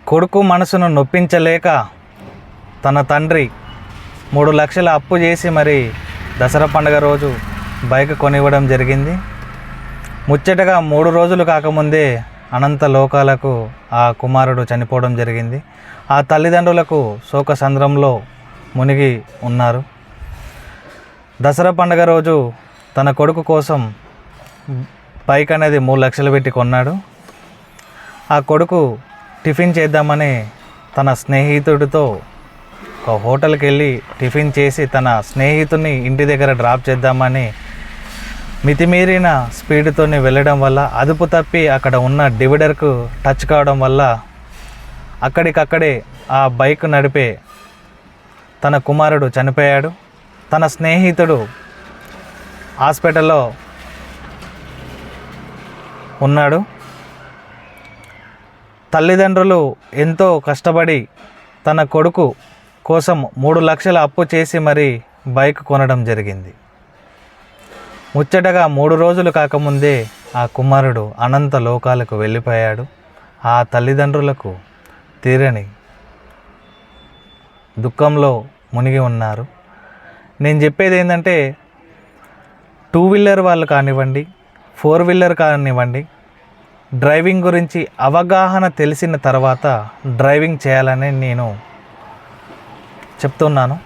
కొడుకు మనసును నొప్పించలేక తన తండ్రి 3 లక్షల అప్పు చేసి మరి దసరా పండుగ రోజు బైక్ కొనివ్వడం జరిగింది. ముచ్చటగా 3 రోజులు కాకముందే అనంత లోకాలకు ఆ కుమారుడు చనిపోవడం జరిగింది. ఆ తల్లిదండ్రులకు శోకసంద్రంలో మునిగి ఉన్నారు. దసరా పండుగ రోజు తన కొడుకు కోసం బైక్ అనేది 3 లక్షలు పెట్టి కొన్నాడు. ఆ కొడుకు టిఫిన్ చేద్దామని తన స్నేహితుడితో ఒక హోటల్కి వెళ్ళి టిఫిన్ చేసి తన స్నేహితుడిని ఇంటి దగ్గర డ్రాప్ చేద్దామని మితిమీరిన స్పీడ్తో వెళ్ళడం వల్ల అదుపు తప్పి అక్కడ ఉన్న డివైడర్కు టచ్ కావడం వల్ల అక్కడికక్కడే ఆ బైక్ నడిపే తన కుమారుడు చనిపోయాడు. తన స్నేహితుడు హాస్పిటల్లో ఉన్నాడు. తల్లిదండ్రులు ఎంతో కష్టపడి తన కొడుకు కోసం 3 లక్షల అప్పు చేసి మరి బైక్ కొనడం జరిగింది. ముచ్చటగా 3 రోజులు కాకముందే ఆ కుమారుడు అనంత లోకాలకు వెళ్ళిపోయాడు. ఆ తల్లిదండ్రులకు తీరని దుఃఖంలో మునిగి ఉన్నారు. నేను చెప్పేది ఏంటంటే 2 వీలర్ వాళ్ళు కానివ్వండి, 4 వీలర్ కానివ్వండి, డ్రైవింగ్ గురించి అవగాహన తెలిసిన తర్వాత డ్రైవింగ్ చేయాలని నేను చెప్తున్నాను.